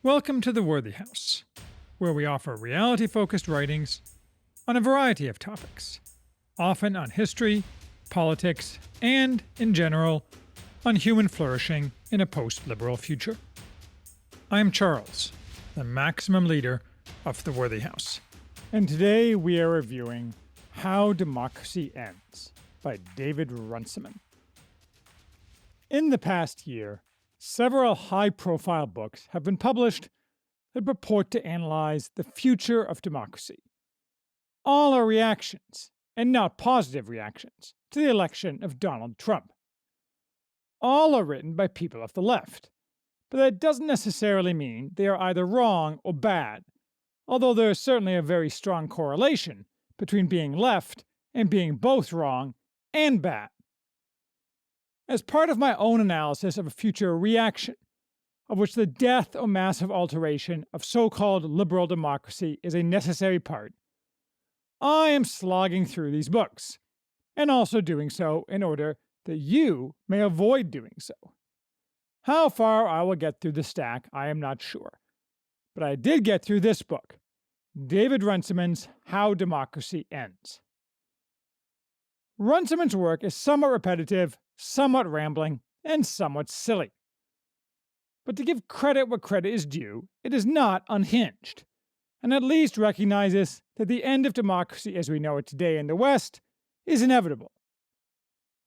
Welcome to the Worthy House, where we offer reality focused writings on a variety of topics, often on history, politics, and, in general, on human flourishing in a post liberal future. I am Charles, the maximum leader of the Worthy House, and today we are reviewing How Democracy Ends by David Runciman. In the past year, several high-profile books have been published that purport to analyze the future of democracy. All are reactions, and not positive reactions, to the election of Donald Trump. All are written by people of the left, but that doesn't necessarily mean they are either wrong or bad, although there is certainly a very strong correlation between being left and being both wrong and bad. As part of my own analysis of a future reaction, of which the death or massive alteration of so-called liberal democracy is a necessary part, I am slogging through these books, and also doing so in order that you may avoid doing so. How far I will get through the stack, I am not sure, but I did get through this book, David Runciman's How Democracy Ends. Runciman's work is somewhat repetitive, somewhat rambling, and somewhat silly. But to give credit where credit is due, it is not unhinged, and at least recognizes that the end of democracy as we know it today in the West is inevitable.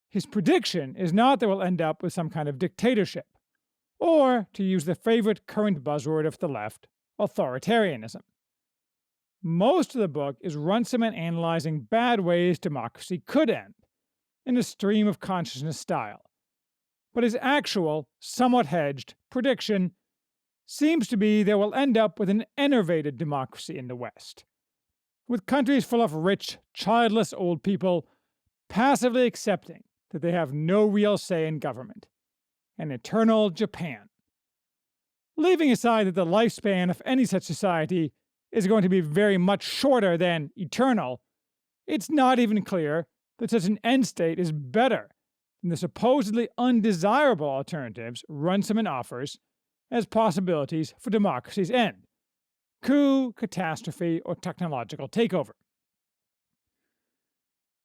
His prediction is not that we'll end up with some kind of dictatorship, or, to use the favorite current buzzword of the left, authoritarianism. Most of the book is Runciman analyzing bad ways democracy could end, in a stream of consciousness style. But his actual, somewhat hedged, prediction seems to be that we'll end up with an enervated democracy in the West, with countries full of rich, childless old people passively accepting that they have no real say in government, an eternal Japan. Leaving aside that the lifespan of any such society is going to be very much shorter than eternal, it's not even clear that such an end state is better than the supposedly undesirable alternatives Runciman offers as possibilities for democracy's end: coup, catastrophe, or technological takeover.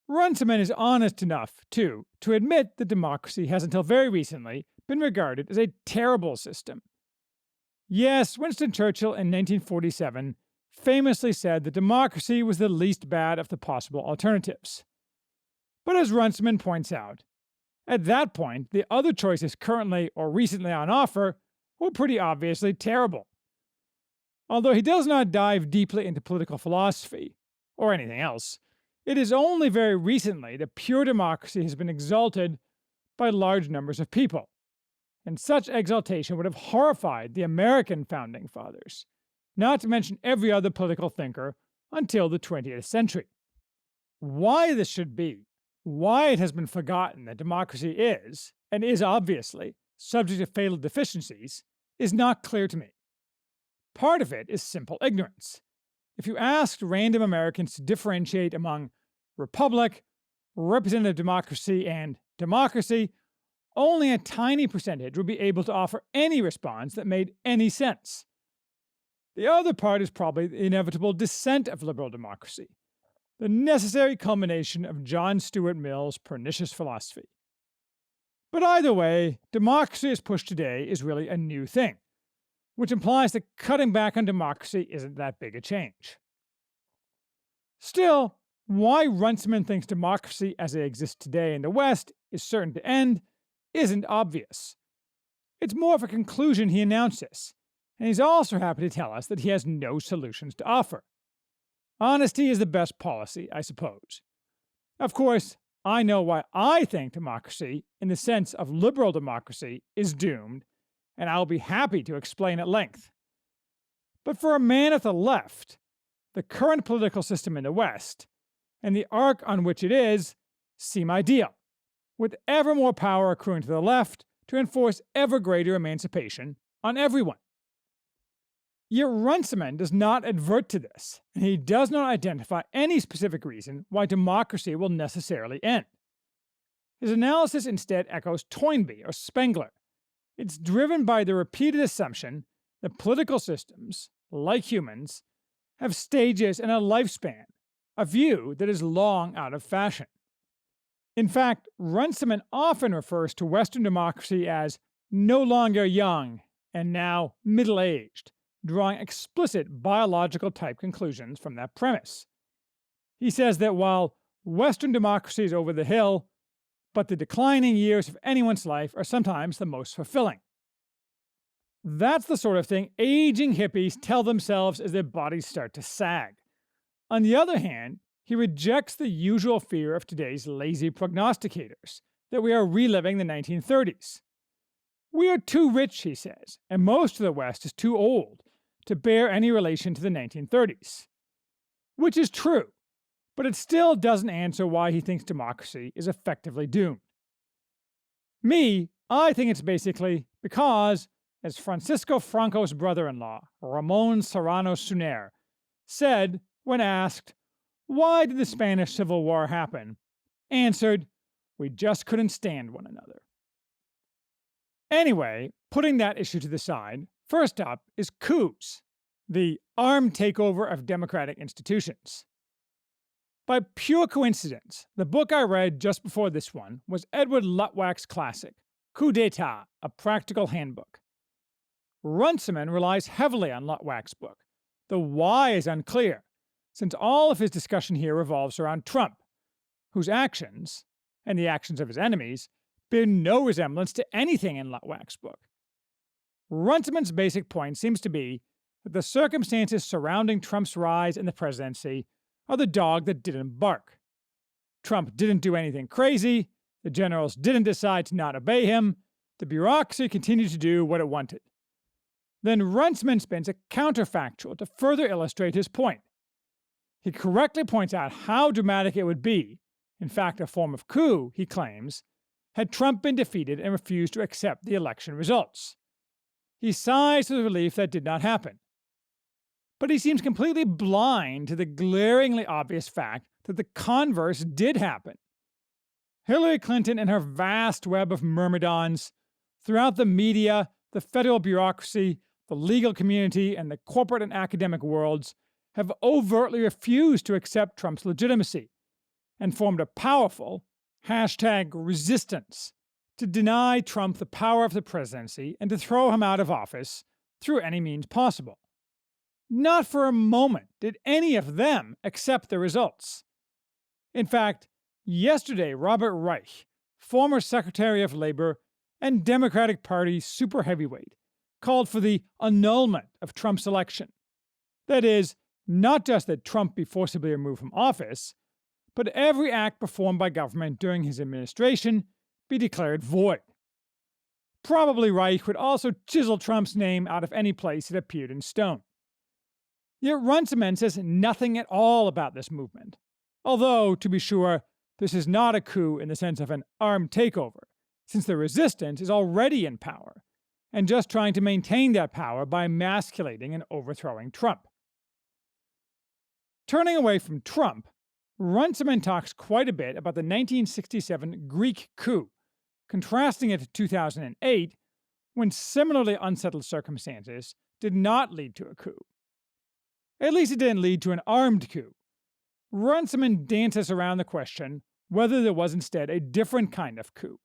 Runciman is honest enough, too, to admit that democracy has until very recently been regarded as a terrible system. Yes, Winston Churchill in 1947 famously said that democracy was the least bad of the possible alternatives. But as Runciman points out, at that point, the other choices currently or recently on offer were pretty obviously terrible. Although he does not dive deeply into political philosophy, or anything else, it is only very recently that pure democracy has been exalted by large numbers of people, and such exaltation would have horrified the American founding fathers, not to mention every other political thinker until the 20th century. Why this should be, why it has been forgotten that democracy is, and is obviously, subject to fatal deficiencies, is not clear to me. Part of it is simple ignorance. If you asked random Americans to differentiate among republic, representative democracy, and democracy, only a tiny percentage would be able to offer any response that made any sense. The other part is probably the inevitable descent of liberal democracy, the necessary culmination of John Stuart Mill's pernicious philosophy. But either way, democracy as pushed today is really a new thing, which implies that cutting back on democracy isn't that big a change. Still, why Runciman thinks democracy as it exists today in the West is certain to end isn't obvious. It's more of a conclusion he announces, and he's also happy to tell us that he has no solutions to offer. Honesty is the best policy, I suppose. Of course, I know why I think democracy, in the sense of liberal democracy, is doomed, and I'll be happy to explain at length. But for a man at the left, the current political system in the West, and the arc on which it is, seem ideal, with ever more power accruing to the left to enforce ever greater emancipation on everyone. Yet Runciman does not advert to this, and he does not identify any specific reason why democracy will necessarily end. His analysis instead echoes Toynbee or Spengler. It's driven by the repeated assumption that political systems, like humans, have stages and a lifespan, a view that is long out of fashion. In fact, Runciman often refers to Western democracy as no longer young and now middle-aged, drawing explicit biological type conclusions from that premise. He says that while Western democracy is over the hill, but the declining years of anyone's life are sometimes the most fulfilling. That's the sort of thing aging hippies tell themselves as their bodies start to sag. On the other hand, he rejects the usual fear of today's lazy prognosticators, that we are reliving the 1930s. We are too rich, he says, and most of the West is too old to bear any relation to the 1930s. Which is true, but it still doesn't answer why he thinks democracy is effectively doomed. I think it's basically because, as Francisco Franco's brother-in-law, Ramon Serrano Suner, said when asked, "Why did the Spanish Civil War happen?" answered, "We just couldn't stand one another." Anyway, putting that issue to the side, first up is coups, the armed takeover of democratic institutions. By pure coincidence, the book I read just before this one was Edward Luttwak's classic, Coup d'etat, A Practical Handbook. Runciman relies heavily on Luttwak's book. The why is unclear, since all of his discussion here revolves around Trump, whose actions, and the actions of his enemies, bear no resemblance to anything in Luttwak's book. Runciman's basic point seems to be that the circumstances surrounding Trump's rise in the presidency are the dog that didn't bark. Trump didn't do anything crazy, the generals didn't decide to not obey him, the bureaucracy continued to do what it wanted. Then Runciman spins a counterfactual to further illustrate his point. He correctly points out how dramatic it would be, in fact a form of coup, he claims, had Trump been defeated and refused to accept the election results. He sighs with relief that did not happen. But he seems completely blind to the glaringly obvious fact that the converse did happen. Hillary Clinton and her vast web of myrmidons, throughout the media, the federal bureaucracy, the legal community, and the corporate and academic worlds, have overtly refused to accept Trump's legitimacy, and formed a powerful #resistance to deny Trump the power of the presidency and to throw him out of office through any means possible. Not for a moment did any of them accept the results. In fact, yesterday Robert Reich, former Secretary of Labor and Democratic Party super heavyweight, called for the annulment of Trump's election. That is, not just that Trump be forcibly removed from office, but every act performed by government during his administration be declared void. Probably Reich would also chisel Trump's name out of any place it appeared in stone. Yet Runciman says nothing at all about this movement, although, to be sure, this is not a coup in the sense of an armed takeover, since the resistance is already in power, and just trying to maintain that power by emasculating and overthrowing Trump. Turning away from Trump, Runciman talks quite a bit about the 1967 Greek coup, contrasting it to 2008, when similarly unsettled circumstances did not lead to a coup. At least it didn't lead to an armed coup. Runciman dances around the question whether there was instead a different kind of coup,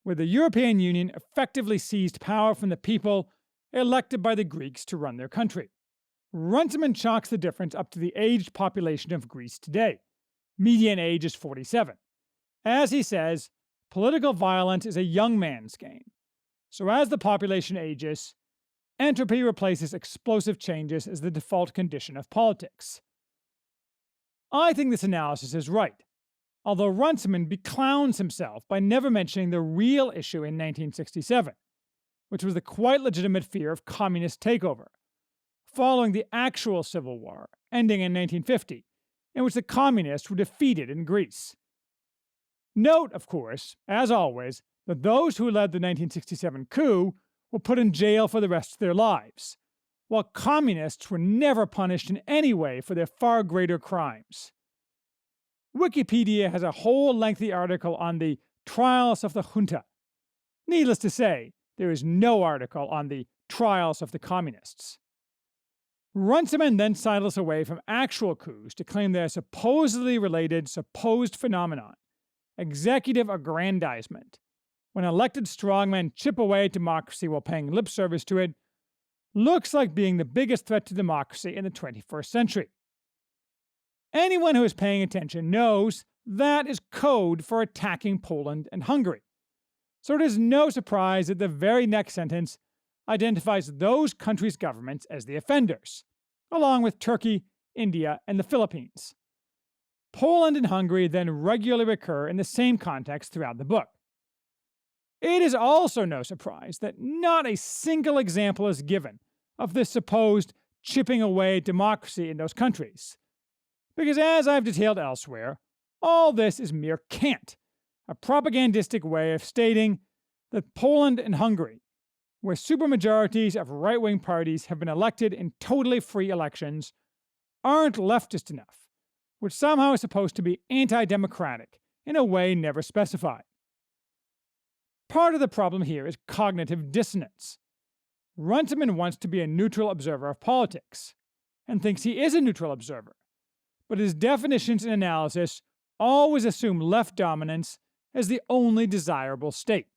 where the European Union effectively seized power from the people elected by the Greeks to run their country. Runciman chalks the difference up to the aged population of Greece today. Median age is 47. As he says, political violence is a young man's game. So as the population ages, entropy replaces explosive changes as the default condition of politics. I think this analysis is right, although Runciman beclowns himself by never mentioning the real issue in 1967, which was the quite legitimate fear of communist takeover, following the actual civil war, ending in 1950, in which the communists were defeated in Greece. Note, of course, as always, that those who led the 1967 coup were put in jail for the rest of their lives, while communists were never punished in any way for their far greater crimes. Wikipedia has a whole lengthy article on the trials of the junta. Needless to say, there is no article on the trials of the communists. Runciman then sidles away from actual coups to claim they're supposedly related supposed phenomenon, executive aggrandizement, when elected strongmen chip away at democracy while paying lip service to it, looks like being the biggest threat to democracy in the 21st century. Anyone who is paying attention knows that is code for attacking Poland and Hungary. So it is no surprise that the very next sentence identifies those countries' governments as the offenders, along with Turkey, India, and the Philippines. Poland and Hungary then regularly recur in the same context throughout the book. It is also no surprise that not a single example is given of this supposed chipping away at democracy in those countries, because as I've detailed elsewhere, all this is mere cant, a propagandistic way of stating that Poland and Hungary, where supermajorities of right-wing parties have been elected in totally free elections, aren't leftist enough, which somehow is supposed to be anti-democratic in a way never specified. Part of the problem here is cognitive dissonance. Runciman wants to be a neutral observer of politics, and thinks he is a neutral observer, but his definitions and analysis always assume left dominance as the only desirable state.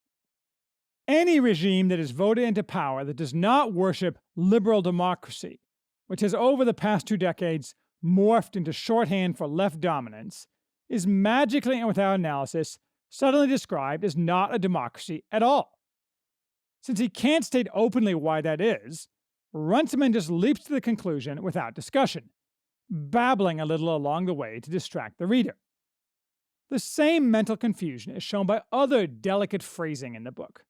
Any regime that is voted into power that does not worship liberal democracy, which has over the past 2 decades morphed into shorthand for left dominance, is magically and without analysis suddenly described as not a democracy at all. Since he can't state openly why that is, Runciman just leaps to the conclusion without discussion, babbling a little along the way to distract the reader. The same mental confusion is shown by other delicate phrasing in the book,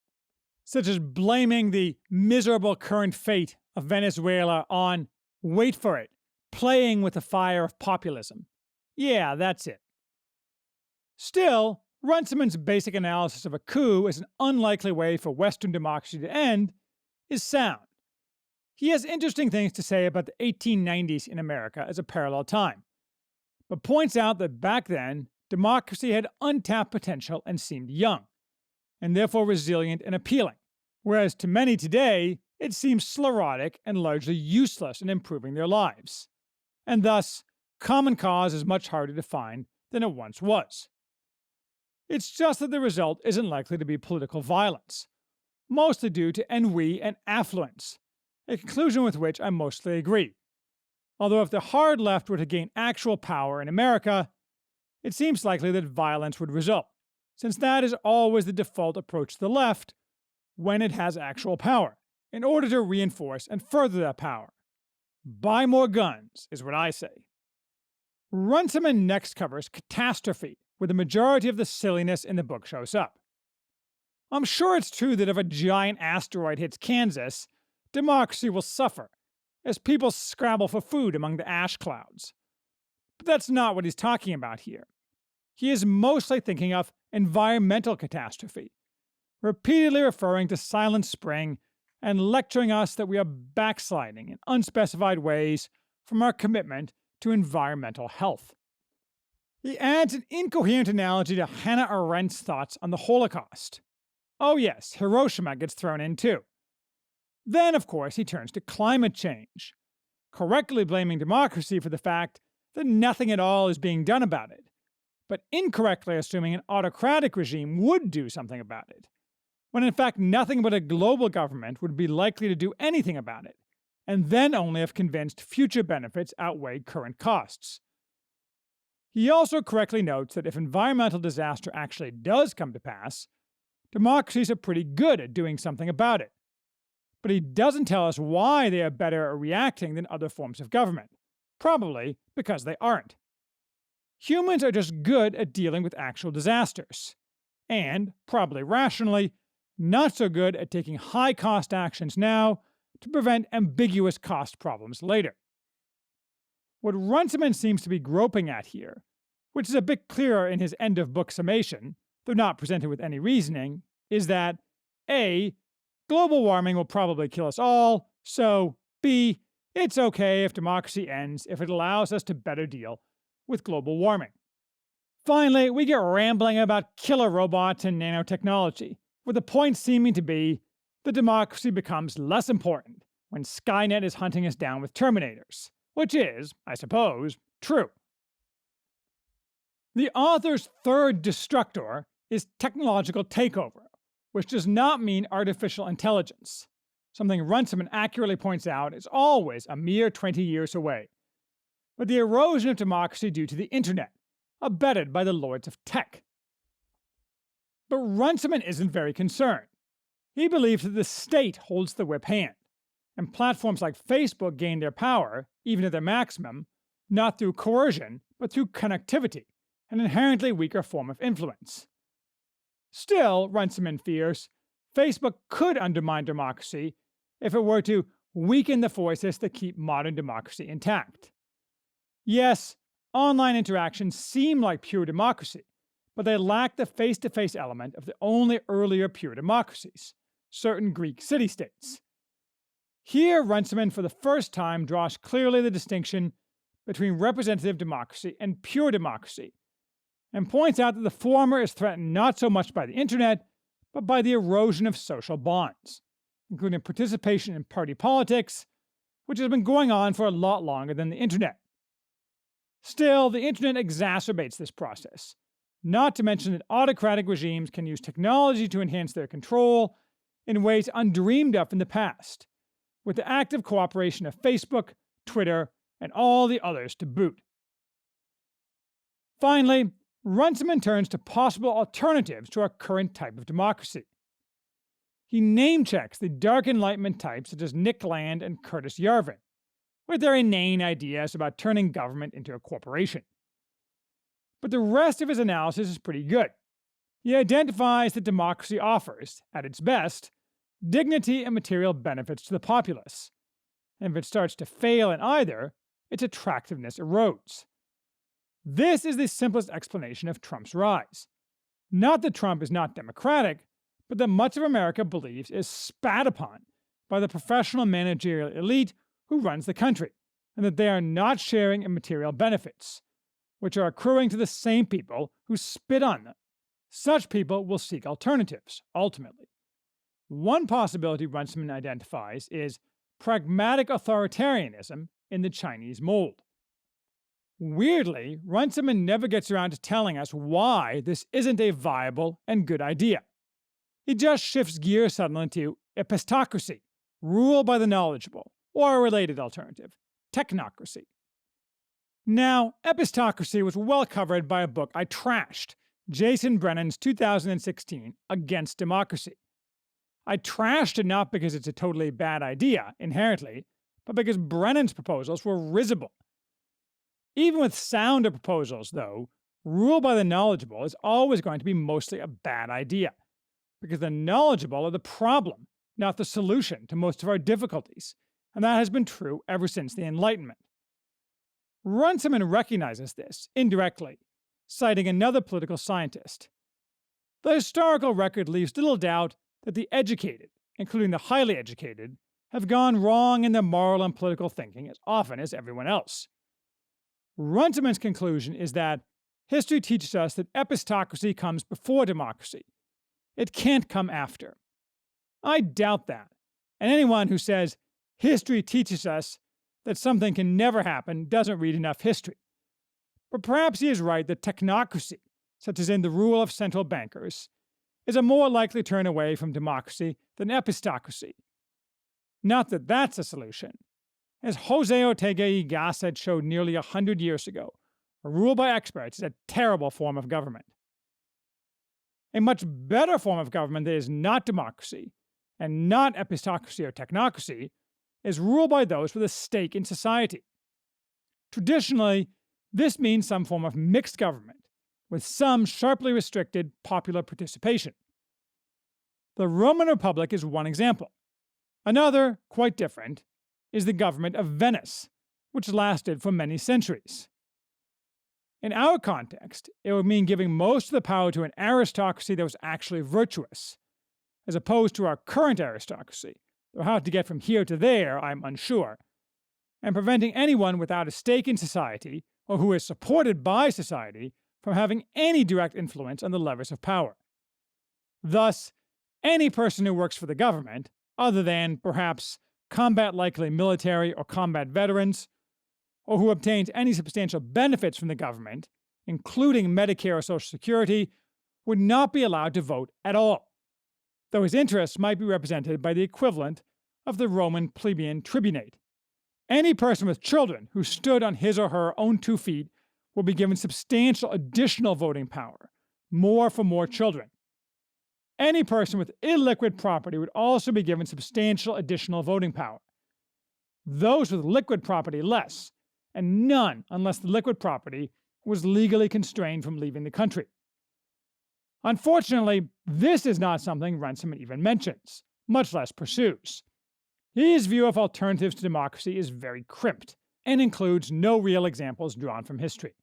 such as blaming the miserable current fate of Venezuela on, wait for it, playing with the fire of populism. Yeah, that's it. Still, Runciman's basic analysis of a coup as an unlikely way for Western democracy to end is sound. He has interesting things to say about the 1890s in America as a parallel time, but points out that back then, democracy had untapped potential and seemed young, and therefore resilient and appealing, whereas to many today, it seems sclerotic and largely useless in improving their lives. And thus, common cause is much harder to find than it once was. It's just that the result isn't likely to be political violence, mostly due to ennui and affluence, a conclusion with which I mostly agree. Although if the hard left were to gain actual power in America, it seems likely that violence would result, since that is always the default approach to the left when it has actual power, in order to reinforce and further that power. Buy more guns, is what I say. Runciman next covers catastrophe, where the majority of the silliness in the book shows up. I'm sure it's true that if a giant asteroid hits Kansas, democracy will suffer, as people scrabble for food among the ash clouds. But that's not what he's talking about here. He is mostly thinking of environmental catastrophe, repeatedly referring to Silent Spring and lecturing us that we are backsliding in unspecified ways from our commitment to environmental health. He adds an incoherent analogy to Hannah Arendt's thoughts on the Holocaust. Oh yes, Hiroshima gets thrown in too. Then, of course, he turns to climate change, correctly blaming democracy for the fact that nothing at all is being done about it, but incorrectly assuming an autocratic regime would do something about it, when in fact nothing but a global government would be likely to do anything about it, and then only if convinced future benefits outweighed current costs. He also correctly notes that if environmental disaster actually does come to pass, democracies are pretty good at doing something about it. But he doesn't tell us why they are better at reacting than other forms of government, probably because they aren't. Humans are just good at dealing with actual disasters, and, probably rationally, not so good at taking high-cost actions now to prevent ambiguous cost problems later. What Runciman seems to be groping at here, which is a bit clearer in his end-of-book summation, though not presented with any reasoning, is that A, global warming will probably kill us all, so B, it's okay if democracy ends if it allows us to better deal with global warming. Finally, we get rambling about killer robots and nanotechnology, with the point seeming to be the democracy becomes less important when Skynet is hunting us down with Terminators, which is, I suppose, true. The author's third destructor is technological takeover, which does not mean artificial intelligence. Something Runciman accurately points out is always a mere 20 years away, but the erosion of democracy due to the internet, abetted by the lords of tech. But Runciman isn't very concerned. He believes that the state holds the whip hand, and platforms like Facebook gain their power, even at their maximum, not through coercion, but through connectivity, an inherently weaker form of influence. Still, Runciman fears, Facebook could undermine democracy if it were to weaken the forces that keep modern democracy intact. Yes, online interactions seem like pure democracy, but they lack the face-to-face element of the only earlier pure democracies, certain Greek city-states. Here, Runciman for the first time draws clearly the distinction between representative democracy and pure democracy, and points out that the former is threatened not so much by the internet, but by the erosion of social bonds, including participation in party politics, which has been going on for a lot longer than the internet. Still, the internet exacerbates this process, not to mention that autocratic regimes can use technology to enhance their control in ways undreamed of in the past, with the active cooperation of Facebook, Twitter, and all the others to boot. Finally, Runciman turns to possible alternatives to our current type of democracy. He name-checks the Dark Enlightenment types such as Nick Land and Curtis Yarvin, with their inane ideas about turning government into a corporation. But the rest of his analysis is pretty good. He identifies that democracy offers, at its best, dignity and material benefits to the populace, and if it starts to fail in either, its attractiveness erodes. This is the simplest explanation of Trump's rise. Not that Trump is not democratic, but that much of America believes is spat upon by the professional managerial elite who runs the country, and that they are not sharing in material benefits, which are accruing to the same people who spit on them. Such people will seek alternatives, ultimately. One possibility Runciman identifies is pragmatic authoritarianism in the Chinese mold. Weirdly, Runciman never gets around to telling us why this isn't a viable and good idea. He just shifts gears suddenly to epistocracy, rule by the knowledgeable, or a related alternative, technocracy. Now, epistocracy was well covered by a book I trashed, Jason Brennan's 2016 Against Democracy. I trashed it not because it's a totally bad idea, inherently, but because Brennan's proposals were risible. Even with sounder proposals, though, rule by the knowledgeable is always going to be mostly a bad idea, because the knowledgeable are the problem, not the solution to most of our difficulties, and that has been true ever since the Enlightenment. Runciman recognizes this, indirectly, citing another political scientist. The historical record leaves little doubt that the educated, including the highly educated, have gone wrong in their moral and political thinking as often as everyone else. Runciman's conclusion is that history teaches us that epistocracy comes before democracy. It can't come after. I doubt that, and anyone who says history teaches us that something can never happen doesn't read enough history. But perhaps he is right that technocracy, such as in the rule of central bankers, is a more likely turn away from democracy than epistocracy. Not that that's a solution. As Jose Ortega y Gasset showed nearly 100 years ago, a rule by experts is a terrible form of government. A much better form of government that is not democracy, and not epistocracy or technocracy, is rule by those with a stake in society. Traditionally, this means some form of mixed government, with some sharply restricted popular participation. The Roman Republic is one example. Another, quite different, is the government of Venice, which lasted for many centuries. In our context, it would mean giving most of the power to an aristocracy that was actually virtuous, as opposed to our current aristocracy, though how to get from here to there, I'm unsure, and preventing anyone without a stake in society, or who is supported by society, from having any direct influence on the levers of power. Thus, any person who works for the government, other than, perhaps, combat-likely military or combat veterans, or who obtains any substantial benefits from the government, including Medicare or Social Security, would not be allowed to vote at all, though his interests might be represented by the equivalent of the Roman plebeian tribunate. Any person with children who stood on his or her own 2 feet will be given substantial additional voting power, more for more children. Any person with illiquid property would also be given substantial additional voting power. Those with liquid property less, and none unless the liquid property was legally constrained from leaving the country. Unfortunately, this is not something Runciman even mentions, much less pursues. His view of alternatives to democracy is very crimped and includes no real examples drawn from history.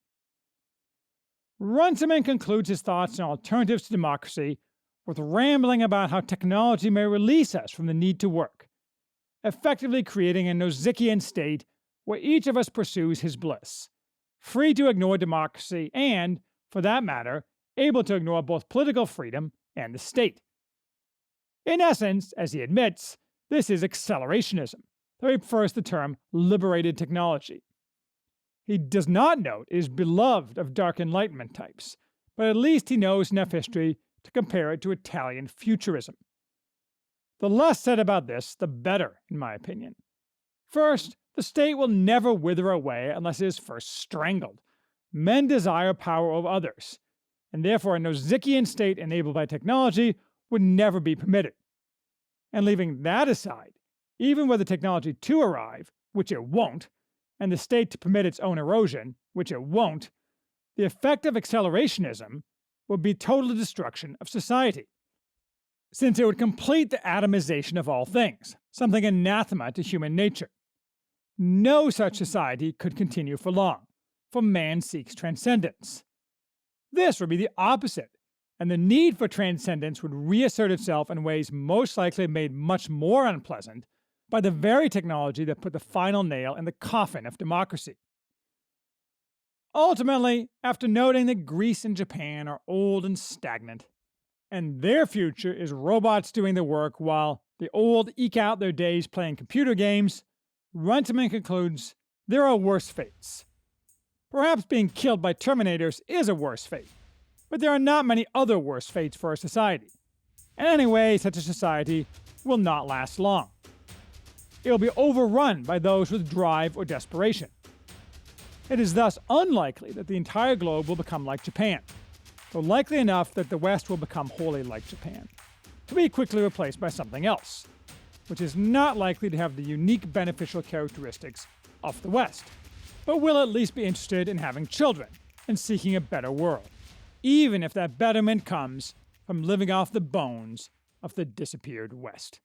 Runciman concludes his thoughts on alternatives to democracy with rambling about how technology may release us from the need to work, effectively creating a Nozikian state where each of us pursues his bliss, free to ignore democracy and, for that matter, able to ignore both political freedom and the state. In essence, as he admits, this is accelerationism, though he prefers the term liberated technology. He does not note it is beloved of dark Enlightenment types, but at least he knows enough history to compare it to Italian futurism. The less said about this, the better, in my opinion. First, the state will never wither away unless it is first strangled. Men desire power over others, and therefore a Nozikian state enabled by technology would never be permitted. And leaving that aside, even were the technology to arrive, which it won't, and the state to permit its own erosion, which it won't, the effect of accelerationism would be total destruction of society, since it would complete the atomization of all things, something anathema to human nature. No such society could continue for long, for man seeks transcendence. This would be the opposite, and the need for transcendence would reassert itself in ways most likely made much more unpleasant by the very technology that put the final nail in the coffin of democracy. Ultimately, after noting that Greece and Japan are old and stagnant, and their future is robots doing the work while the old eke out their days playing computer games, Runciman concludes there are worse fates. Perhaps being killed by Terminators is a worse fate, but there are not many other worse fates for a society. And anyway, such a society will not last long. It will be overrun by those with drive or desperation. It is thus unlikely that the entire globe will become like Japan, though likely enough that the West will become wholly like Japan, to be quickly replaced by something else, which is not likely to have the unique beneficial characteristics of the West, but will at least be interested in having children and seeking a better world, even if that betterment comes from living off the bones of the disappeared West.